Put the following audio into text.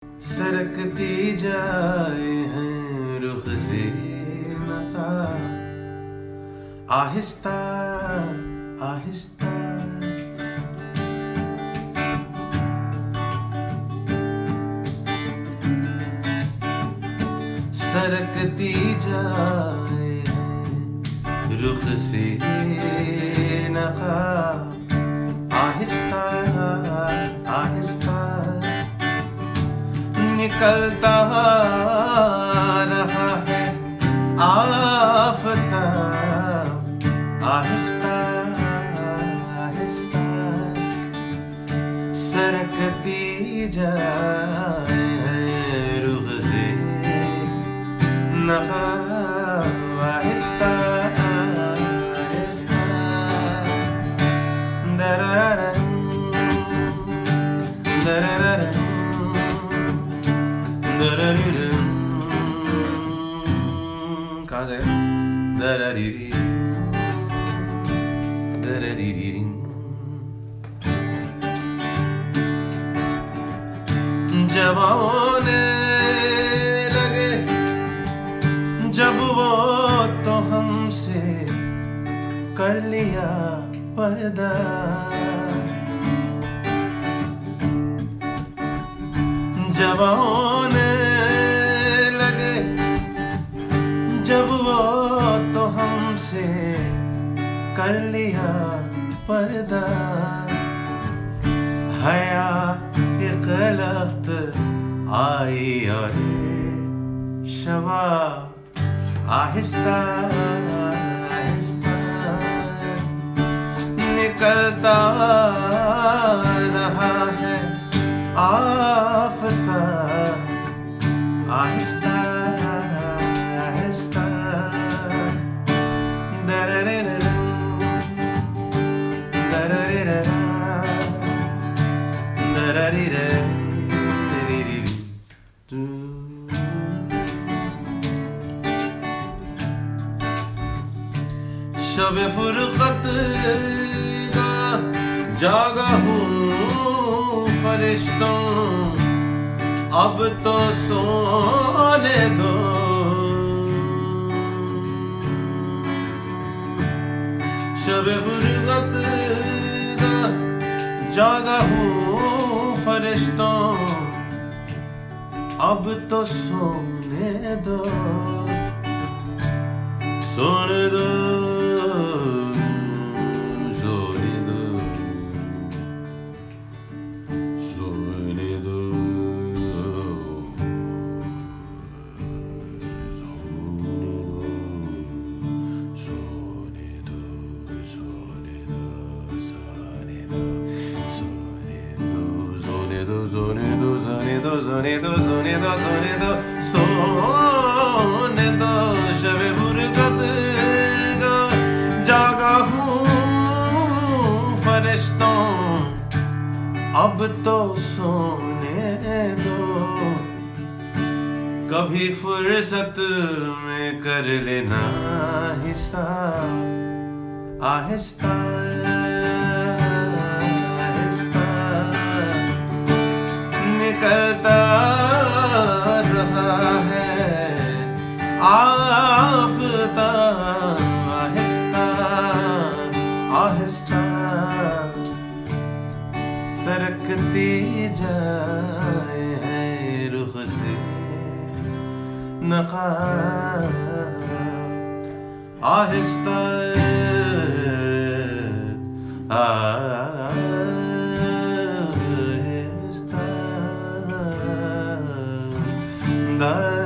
सरकती जाए हैं रुख से नक़ाब, आहिस्ता आहिस्ता। सरकती जाए हैं रुख से नक़ाब, आहिस्ता आहिस्ता। निकलता रहा है आaftab, आहिस्ता आहिस्ता। सरकती जाए हैं रुख से नक़ाब, आहिस्ता आहिस्ता। दरररं दरररं दरररं। कहाँ जाएगा? दररिरी दररिरी। जवान लगे जब वो तो हमसे कर लिया पर्दा, जवान लगे जब वो तो हमसे कर लिया पर्दा। हया yak-laKHt आई और शबाब, आहिस्ता आहिस्ता। निकलता रहा है आaftab, आहिस्ता आहिस्ता। दरररं दरररं दरररं। शब-ए-फुरqat का जागा हूँ फरिश्तों, अब तो सोने दो। शब-ए-फुरqat का जागा हूँ फरिश्तों, अब तो सोने दो सोने दो सोने दो सोने दो सोने दो सोने दो सोने दो सोने दो सोने दो सोने दो सोने दो सोने दो सोने दो सोने दो। शब-ए-फुरqat का जागा हूँ फरिश्तों, अब तो सोने दो। कभी फुर्सत में कर लेना हिसाब, आहिस्ता आहिस्ता। निकलता रहा है आaftab, आहिस्ता आहिस्ता। सरकती जाए हैं रुख से नक़ाब, आहिस्ता आहिस्ता।